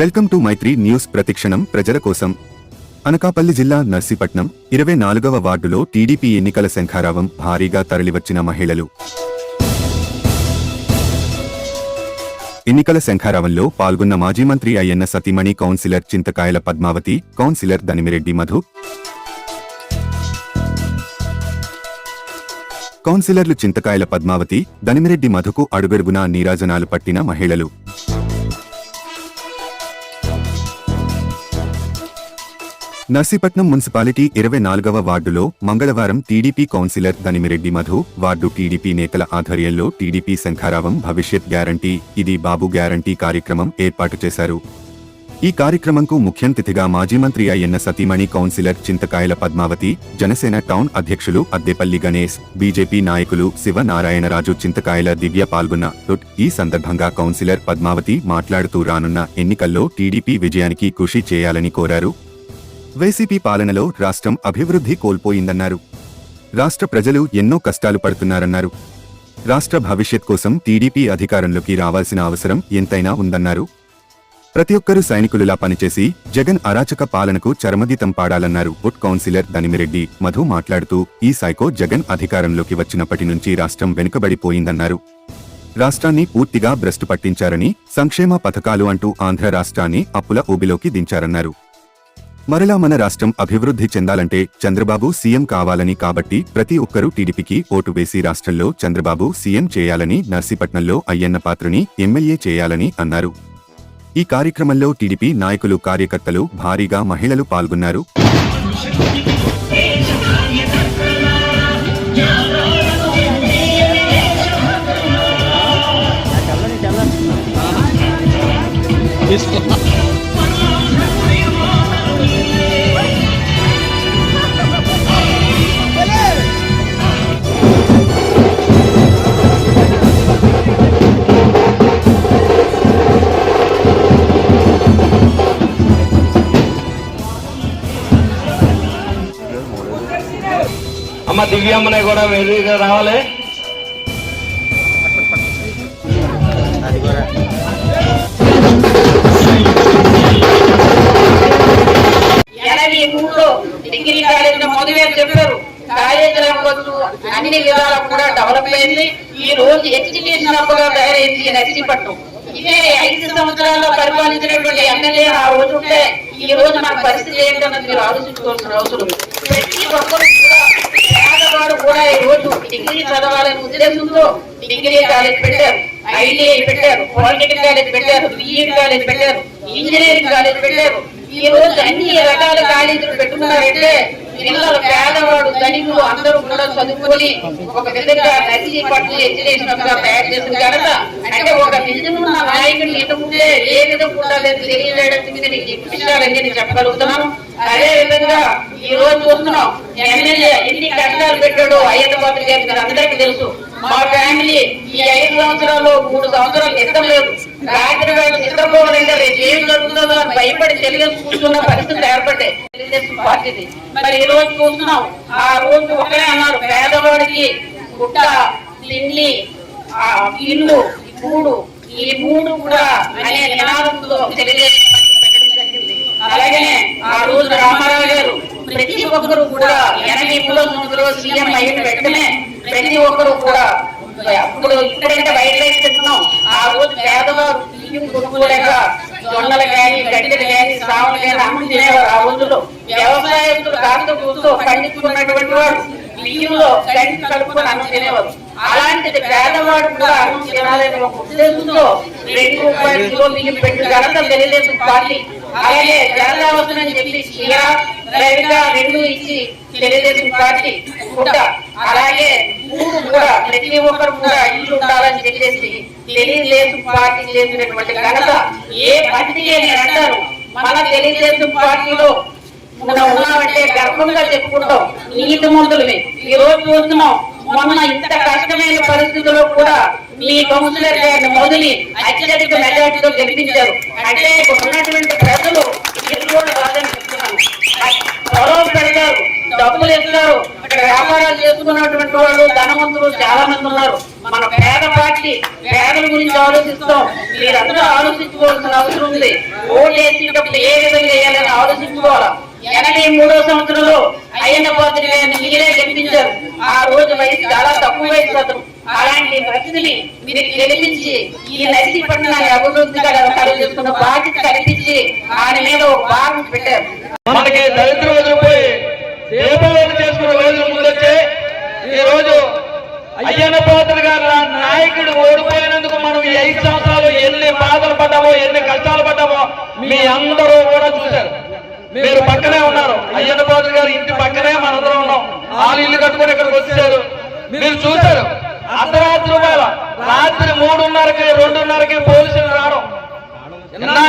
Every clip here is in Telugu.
Welcome to Mythri news. ప్రతిక్షణం ప్రజల కోసం. అనకాపల్లి జిల్లా నర్సీపట్నం 24వ వార్డులో టీడీపీ ఎన్నికల శంఖారావం భారీగా తరలివచ్చిన మహిళలు. ఎన్నికల శంఖారావంలో పాల్గొన్న మాజీ మంత్రి అయ్యన్న సతీమణి కౌన్సిలర్ చింతకాయల పద్మావతి, కౌన్సిలర్ దనిమిరెడ్డి మధు, కౌన్సిలర్లు చింతకాయల పద్మావతి, దనిమిరెడ్డి మధుకు అడుగడుగునా నీరాజనాలు పట్టిన మహిళలు. నర్సీపట్నం మున్సిపాలిటీ 24వ వార్డులో మంగళవారం టీడీపీ కౌన్సిలర్ దనిమిరెడ్డి మధు, వార్డు టీడీపీ నేతల ఆధ్వర్యంలో టీడీపీ శంఖారావం భవిష్యత్ గ్యారంటీ ఇది బాబు గ్యారంటీ కార్యక్రమం ఏర్పాటు చేశారు. ఈ కార్యక్రమంకు ముఖ్య అతిథిగా మాజీ మంత్రి అయ్యన్న సతీమణి కౌన్సిలర్ చింతకాయల పద్మావతి, జనసేన టౌన్ అధ్యక్షులు అద్దెపల్లి గణేష్, బీజేపీ నాయకులు శివ నారాయణరాజు, చింతకాయల దివ్య పాల్గొన్నారు. ఈ సందర్భంగా కౌన్సిలర్ పద్మావతి మాట్లాడుతూ రానున్న ఎన్నికల్లో టీడీపీ విజయానికి కృషి చేయాలని కోరారు. వైసీపీ పాలనలో రాష్ట్రం అభివృద్ధి కోల్పోయిందన్నారు. రాష్ట్ర ప్రజలు ఎన్నో కష్టాలు పడుతున్నారన్నారు. రాష్ట్ర భవిష్యత్ కోసం టీడీపీ అధికారంలోకి రావాల్సిన అవసరం ఎంతైనా ఉందన్నారు. ప్రతి ఒక్కరూ సైనికులులా పనిచేసి జగన్ అరాచక పాలనకు చరమగీతం పాడాలన్నారు. కౌన్సిలర్ దనిమిరెడ్డి మధు మాట్లాడుతూ ఈ సైకో జగన్ అధికారంలోకి వచ్చినప్పటి నుంచి రాష్ట్రం వెనుకబడిపోయిందన్నారు. రాష్ట్రాన్ని పూర్తిగా భ్రష్టు పట్టించారని, సంక్షేమ పథకాలు అంటూ ఆంధ్ర రాష్ట్రాన్ని అప్పుల ఊబిలోకి దించారన్నారు. మరలా మన రాష్ట్రం అభివృద్ధి చెందాలంటే చంద్రబాబు సీఎం కావాలని, కాబట్టి ప్రతి ఒక్కరూ టీడీపీకి ఓటు వేసి రాష్ట్రంలో చంద్రబాబు సీఎం చేయాలని, నర్సీపట్నంలో అయ్యన్న పాత్రని ఎమ్మెల్యే చేయాలని అన్నారు. ఈ కార్యక్రమంలో టీడీపీ నాయకులు, కార్యకర్తలు, భారీగా మహిళలు పాల్గొన్నారు. అమ్మ దివ్యమ్మని కూడా వెలుగుగా రావాలి. డిగ్రీ కాలేజీలో మొదలు చెప్పారు. కాలేజీలు అవ్వచ్చు, అన్ని విధాలు కూడా డెవలప్ అయింది. ఈ రోజు ఎడ్యుకేషన్ అప్పుగా తయారైంది నర్సీపట్నం. ఇదే 5 సంవత్సరాల్లో పరిపాలించినటువంటి ఎమ్మెల్యే ఆ రోజు ఉంటే ఈ రోజు మన పరిస్థితి ఏంటన్నది మీరు ఆలోచించుకోవాల్సిన అవసరం. ప్రతి ఒక్కరు కూడా పేదవాడు కూడా ఈ రోజు డిగ్రీ చదవాలనే ఉద్దేశంతో డిగ్రీ కాలేజ్ పెట్టారు, ఐటీఐ పెట్టారు, పాలిటెక్నిక్ కాలేజ్ పెట్టారు, బిఎడ్ కాలేజ్ పెట్టారు, ఇంజనీరింగ్ కాలేజ్ పెట్టారు. ఈ రోజు అన్ని రకాల కాలేజీలు పెట్టుకున్నారంటే పిల్లలు, పేదవాడు, ధనికులు అందరూ కూడా చదువుకొని ఒక విధంగా నర్సీపట్నం ఎడ్యుకేషన్ గా తయారు చేసిన ఘనత. అంటే ఒక నిజమున్న నాయకుడిని ఎదుగుంటే ఏ విధంగా ఉండాలని తెలియజేయడానికి విషయాలన్నీ నేను చెప్పగలుగుతున్నాను. అదే విధంగా ఈ రోజు చూస్తున్నాం, ఎమ్మెల్యే ఎన్ని కష్టాలు పెట్టాడో అయ్యన్న పాత్ర గారికి అందరికీ తెలుసు. మా ఫ్యామిలీ ఈ 5 సంవత్సరాల్లో 3 సంవత్సరాలు నిద్ర లేదు. రాత్రి వేళ నిద్రపోవాలంటే రేపు ఏం జరుగుతుందో అని భయపడి తెలియదు కూర్చున్న పరిస్థితులు ఏర్పడ్డాయి తెలుగుదేశం పార్టీది. మరి ఈ రోజు చూస్తున్నాం, ఆ రోజు ఒకరే అన్నారు, పేదవాడికి గుట్ట, తిండి, ఇల్లు, మూడు, ఈ 3 కూడా అనే నినాదంతో తెలుగుదేశం పార్టీ పెట్టడం జరిగింది. అలాగే ఆ రోజు రామారావు గారు ప్రతి ఒక్కరు కూడా 83లో సీఎం అయిన వెంటనే ప్రతి ఒక్కరు కూడా అప్పుడు ఇప్పుడంటే బయట తింటున్నాం. ఆ రోజు పేదవారు బియ్యం కొనుక్కోలేక జొన్నలు కానీ, గడ్డలు కానీ, సాములు కానీ అమ్ములు తినేవారు. ఆ రోజుల్లో వ్యవసాయస్తులు కాస్త కూస్తూ పండించుకున్నటువంటి వాడు బియ్యంలో గడ్డి కలుపుకొని అన్నం తినేవారు. అలాంటిది పేదవాడు కూడా అన్నం తినాలని ఒక ఉద్దేశంతో 2 రూపాయల కిలో బియ్యం పెట్టి ఘనత తెలుగుదేశం పార్టీ. అలాగే జనతా వస్తుందని చెప్పి చీర, రైతుగా 2 ఇచ్చి తెలుగుదేశం పార్టీ గుడ్డ, అలాగే 3 కూడా ప్రతి ఒక్కరు కూడా ఇల్లు ఉండాలని చెప్పేసి తెలుగుదేశం పార్టీ చేసినటువంటి ఘనత ఏ పార్టీకి అని అంటారు. మన తెలుగుదేశం పార్టీలో మనం ఉన్నామంటే గర్వంగా చెప్పుకుంటాం. నీతి మంతులమే ఈ రోజు చూస్తున్నాం. మొన్న ఇంత కష్టమైన పరిస్థితుల్లో కూడా మీ కౌన్సిలర్ గారిని మొదలు అత్యధిక మెజార్టీతో గెలిపించారు. అంటే ఉన్నటువంటి ప్రజలు ఎదురు కాదని చెప్తున్నాను. గొడవ పెడతారు, డబ్బులు ఇస్తారు, అక్కడ వ్యాపారాలు చేసుకున్నటువంటి వాళ్ళు ధనవంతులు చాలా మంది ఉన్నారు. మన పేద పార్టీ పేదల గురించి ఆలోచిస్తాం. మీరందరూ ఆలోచించుకోవాల్సిన అవసరం ఉంది. ఓటు వేసేటప్పుడు ఏ విధంగా వేయాలని ఆలోచించుకోవాలి. 83వ సంవత్సరంలో అయ్యన్న పాత్ర గారిని మీరే గెలిపించారు. ఆ రోజు వయసు చాలా తక్కువ వయసు అతను. అలాంటి వ్యక్తిని మీరు గెలిపించి ఈ నర్సీపట్నాన్ని అభివృద్ధిగా చేసుకున్న బాధ్యత కల్పించి ఆయన మీద ఒక భారం పెట్టారు. మనకి దళితులు వదిలిపోయి దేవాలయం చేసుకున్న రోజుల ముందొచ్చే ఈ రోజు అయ్యన్న పాత్ర గారు నాయకుడు ఓడిపోయినందుకు మనం ఈ 5 సంవత్సరాలు ఎన్ని బాధలు పడ్డామో, ఎన్ని కష్టాలు పడ్డామో మీ అందరూ కూడా చూశారు. మీరు పక్కనే ఉన్నారు. అయ్యన్న పాత్ర గారు ఇంటి పక్కనే మనందరం ఉన్నాం. వాళ్ళు ఇల్లు కట్టుకుని ఇక్కడికి వచ్చారు. మీరు చూశారు. అర్ధరాత్రి వేళ రాత్రి 3:30కి 2:30కి పోలీసులు రావడం.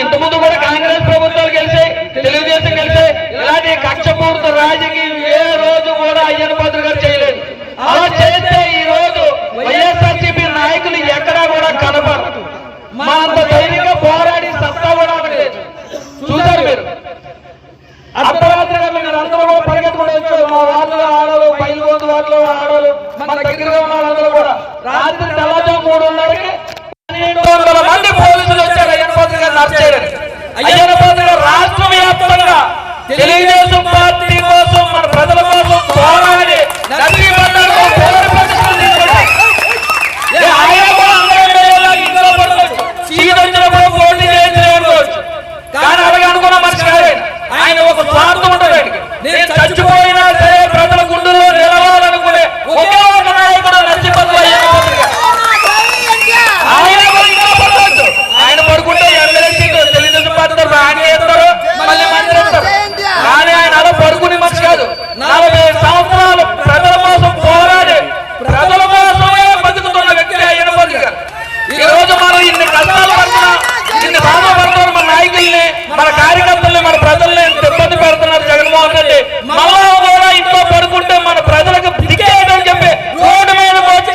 ఇంతకుముందు కూడా కాంగ్రెస్ ప్రభుత్వాలు గెలిచాయి, తెలుగుదేశం గెలిచాయి. ఇలాంటి కక్షపూరిత రాజకీయం ఏ రోజు కూడా అయ్యన్న పాత్ర గారు చేయలేదు. అలా చేస్తే ఈ రోజు వైఎస్ఆర్సీపీ నాయకులు ఎక్కడా కూడా కనపడరు. మనంత ధైర్యంగా పోరాడి సత్తా కూడా లేదు. చూశారు మీరు. అర్ధరాత్రి మీరు అందరూ పరిగెత్తుకుంటూ వచ్చారు. మా వాళ్ళు ఆడలు, పైన వాళ్ళు ఆడలు, మన దగ్గరగా ఉన్న వాళ్ళందరూ కూడా రాత్రి తెల్లజాము 3:30కి 1200 మంది పోలీసులు వచ్చారు అయ్యన్న పాత్ర గారిని అరెస్ట్ చేయడానికి. అయ్యన్న పాత్ర గారు రాష్ట్ర వ్యాప్తంగా తెలుగుదేశం పార్టీ కోసం, మన ప్రజల కోసం పోరాడి నర్సీపట్నంలో పోరాడి ప్రతిష్టలు తీసుకొచ్చారు. ఆయన కూడా అందరూ ఇంట్లో పడుకోవచ్చు, సీట్ వచ్చినప్పుడు పోటీ చేయించుకోవచ్చు. కానీ అలాగే అనుకున్న మనిషి కాదు ఆయన. ఒక స్వార్థం ఉంటుంది. నేను చచ్చిపోయినా సరే ప్రజల గుండెల్లో నిలవాలనుకునే ఒకే ఒక నాయకుడు నర్సీపట్నం అయ్యన్న పాత్ర గారు. ఆయన పడుకుంటే ఎమ్మెల్యే సీటు తెలుగుదేశం పార్టీ తరఫున ఆయన చేస్తారు, మళ్ళీ మంత్రి ఇస్తారు. కానీ ఆయన అలా పడుకునే మనిషి కాదు. 40 సంవత్సరాలు ప్రజల కోసం పోరాడి ప్రజల కోసమే బతుకుతున్న వ్యక్తి అయ్యన్న పాత్ర గారు. ఈ రోజు మనం ఇన్ని కష్టాలు పడుతున్నాం, ఇన్ని బాధలు పడుతున్నారు. మన నాయకుల్ని, మన కార్యకర్తల్ని, మన ప్రజల్ని ఇబ్బంది పెడుతున్నారు జగన్మోహన్ రెడ్డి. మళ్ళా కూడా ఇంట్లో పడుకుంటే మన ప్రజలకు దిగేయడం చెప్పి రోడ్డు మీద వచ్చి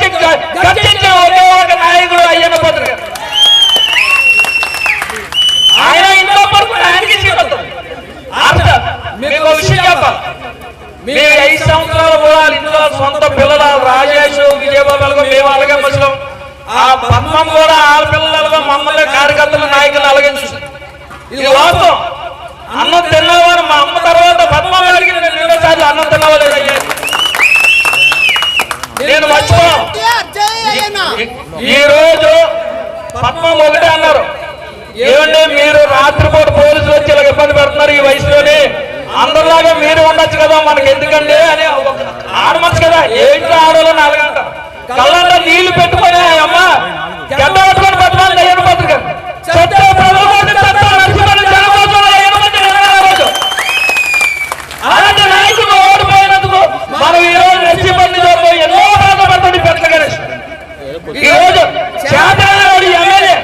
గర్జించిన ఒకే ఒక నాయకుడు అయ్యన్న పాత్ర గారు. ఆయన ఇంట్లో పడుకుంటే ఆయనకి సీట్. మీకు ఒక విషయం చెప్పాలి. మీరు 5 సంవత్సరాలు కూడా ఇంట్లో సొంత పిల్లల రాజేష్, విజయబాబులుగా మేము అలాగే మనుషులం. ఆ పద్మం కూడా ఆడపిల్లలుగా మమ్మల్ని కార్యకర్తలు నాయకులు అలాగే చూసారు. ఇది వాస్తవం. అన్నం తిన్నవారు మా అమ్మ తర్వాత పద్మం అడిగి నేను 2 సార్లు అన్నం తిన్నవాళ్ళు అయ్యాను. నేను మర్చిపోను. ఈ రోజు పద్మం ఒకటే అన్నారు, ఏమంటే మీరు రాత్రిపూట పోలీసులు వచ్చి ఇలా ఇబ్బంది పెడుతున్నారు ఈ వయసులోనే, అందరిలాగా మీరు ఉండొచ్చు కదా, మనకి ఎందుకండి అని ఆడమచ్చు కదా. ఏంటో ఆడవాళ్ళని అలాగంటారు. కళ్ళంతా నీళ్లు పెట్టుకుని అమ్మ గడ్డ పట్టుకొని పద్మాలు అయ్యన్న పాత్ర గారు అలాంటి నాయకులు ఓడిపోయినందుకు మనం ఈ రోజు నర్సీపట్నంలో ఎన్నో బాధపడుతుంది. పెద్ద గణేష్ ఈ రోజు చేతనాడు ఎమ్మెల్యే.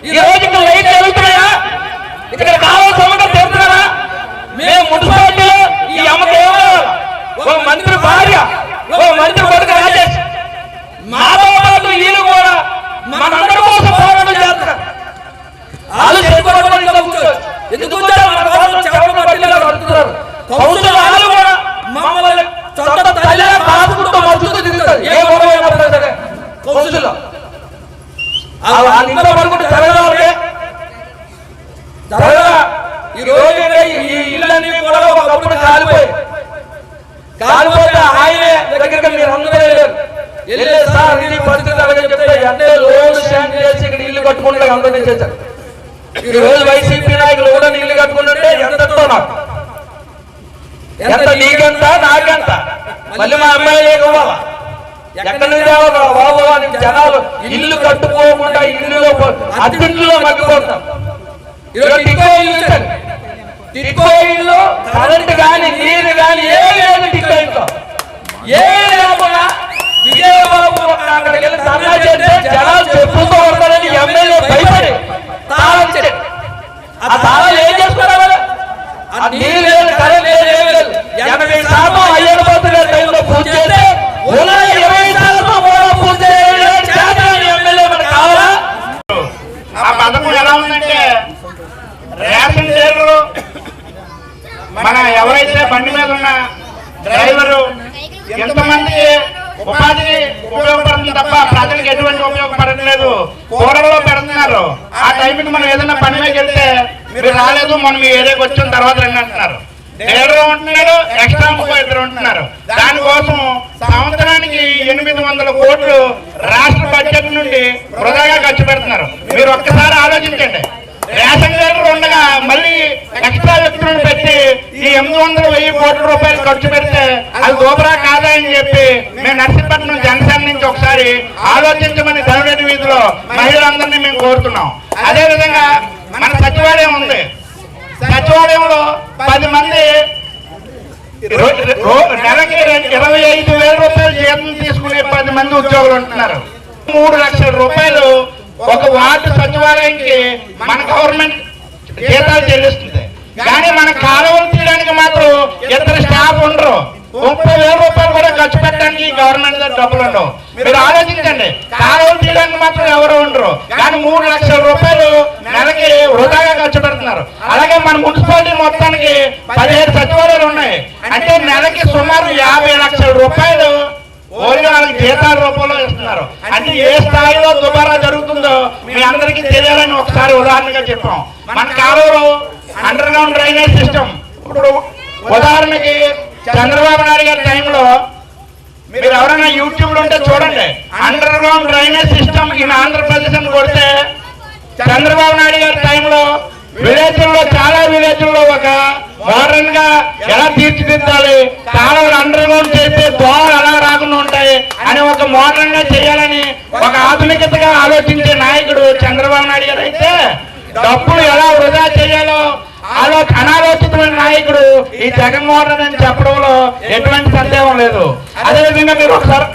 ఈ రోజు ఇక్కడ లైట్ జరుగుతున్నాయా? ఇక్కడ కావాల్సిన సమగ్ర తెలుస్తున్నారా? మేము మున్సిపాలిటీలో ఈ అమ్మకి ఏమో ఒక మంత్రి భార్య, ఒక మంత్రి కొడుకు రాజేష్, మాతో పాటు వీళ్ళు కూడా మనందరి కోసం పోరాటం చేస్తారు. వాళ్ళు ఎందుకు అడుగుతున్నారు. కౌన్సిల్ వాళ్ళు కూడా మమ్మల్ని సొంత తల్లి బాధకుంటూ మా చుట్టూ తిరుగుతారు. ఏ గొడవ అయినప్పుడు సరే కౌన్సిల్లో ఇంట్లో పడుకుంటే జరగదాలకే జరగదా. ఈ రోజు ఈ ఇళ్ళన్నీ కూడా ఒకప్పుడు కాలిపోతే ఆయనే దగ్గరికి మీరు అందరూ వెళ్ళే సార్ ఇది పరిస్థితి అలాగని చెప్తే అంటే లోన్ శాంక్షన్ చేసి ఇక్కడ ఇల్లు కట్టుకుంటే అందరినీ చేశారు. ఈ రోజు వైసీపీ నాయకులు కూడా ఇల్లు కట్టుకుంటుంటే ఎంతతో నాకు ఎంత, నీకెంత నాకెంత, మళ్ళీ మా అమ్మాయి ఇవ్వాలా, ఎక్కడి నుంచి బాబు అని జనాలు ఇల్లు కట్టుకోకుండా ఇల్లులో అద్దెంట్లో మగ్గిపోతాం. ఈరోజు టిక్కో ఇల్లు ఇచ్చారు. టిక్కో ఇల్లు కరెంట్ కానీ నీరు కానీ ఏమి లేదు. టిక్కో ఇంట్లో ఏమి లేకుండా విజయబాబు అక్కడికి వెళ్ళి ధర్నా చేస్తే జనాలు చెప్పులతో కొడతారని ఎమ్మెల్యే భయపడి తాళం చేశారు. ఆ తాళాలు ఏం చేసుకున్నారు? నీరు లేదు, కరెంట్ లేదు, ఏమి లేదు. 80% అయ్యన్న పాత్ర గారి టైంలో పూజ చేస్తే 20% కూడా పూజ చేయాలని ఎమ్మెల్యే మనకు కావాలా? ఆ పథకం ఎలా ఉందంటే రేషన్ డీలరు, మన ఎవరైతే బండి మీద ఉన్న డ్రైవరు ఎంతమంది ఉపాధికి ఉపయోగపడుతుంది తప్ప ప్రజలకు ఎటువంటి ఉపయోగపడట్లేదు. కూరల్లో పెడుతున్నారు, ఆ టైంకి మనం ఏదైనా పని మీద వెళ్తే మీరు రాలేదు, మనం మీ ఏరియాకి వచ్చిన తర్వాత రండి అంటున్నారు. డేడర్ ఉంటున్నాడు, ఎక్స్ట్రా 32 ఉంటున్నారు. దానికోసం సంవత్సరానికి 800 కోట్లు రాష్ట్ర బడ్జెట్ నుండి వృధాగా ఖర్చు పెడుతున్నారు. మీరు ఒక్కసారి ఆలోచించండి. రేషన్ డీలర్ ఉండగా మళ్ళీ ఎక్స్ట్రా వ్యక్తులను పెట్టి ఈ 800-1000 కోట్ల రూపాయలు ఖర్చు పెడితే అది దోబరా కాదా అని చెప్పి మేము నర్సీపట్నం జనసేన నుంచి ఒకసారి ఆలోచించమని ధనురెడ్డి వీధిలో మహిళలందరినీ మేము కోరుతున్నాం. అదేవిధంగా మన సచివాలయం ఉంది. సచివాలయంలో 10 మంది నెలకి 25,000 రూపాయలు జీతం తీసుకునే 10 మంది ఉద్యోగులు ఉంటున్నారు. 3 లక్షల రూపాయలు ఒక వార్డు సచివాలయానికి మన గవర్నమెంట్ జీతాలు చెల్లిస్తుంది. కానీ మన కాలువలు తీయడానికి మాత్రం 2 స్టాఫ్ ఉండరు. 30,000 రూపాయలు కూడా ఖర్చు పెట్టడానికి గవర్నమెంట్ దగ్గర డబ్బులు ఉండవు. మీరు ఆలోచించండి, కాలువలు తీయడానికి మాత్రం ఎవరు ఉండరు, కానీ 3 లక్షల రూపాయలు నెలకి వృధాగా ఖర్చు పెడుతున్నారు. అలాగే మన మున్సిపాలిటీ మొత్తానికి 17 సచివాలయాలు ఉన్నాయి. అంటే నెలకి సుమారు 50 లక్షల రూపాయలు ఓన్లీ వాళ్ళకి జీతాల రూపంలో ఇస్తున్నారు. అంటే ఏ స్థాయిలో దుబారా జరుగుతుందో మీ అందరికీ తెలియాలని ఒకసారి ఉదాహరణగా చెప్పాం. మన కాలువలో అండర్ గ్రౌండ్ డ్రైనేజ్ సిస్టమ్, ఇప్పుడు ఉదాహరణకి చంద్రబాబు నాయుడు గారి టైంలో మీరు ఎవరైనా యూట్యూబ్ లో ఉంటే చూడండి, under ground drainage system in Andhra Pradesh అని కొడితే చంద్రబాబు నాయుడు గారి టైంలో విలేజ్ల్లో చాలా విలేజ్ల్లో ఒక మోడర్న్ గా ఎలా తీర్చిదిద్దాలి, కాలువలు అండర్ గ్రౌండ్ చేస్తే దోమలు ఎలా రాకుండా ఉంటాయి అని ఒక మోడర్న్ గా చేయాలని ఒక ఆధునికతగా ఆలోచించే నాయకుడు చంద్రబాబు నాయుడు గారు అయితే, డబ్బులు ఎలా వృధా చేయాలో అనాలోచితమైన నాయకుడు ఈ జగన్మోహన్ రెడ్డి అని చెప్పడంలో ఎటువంటి సందేహం లేదు. అదేవిధంగా మీరు ఒకసారి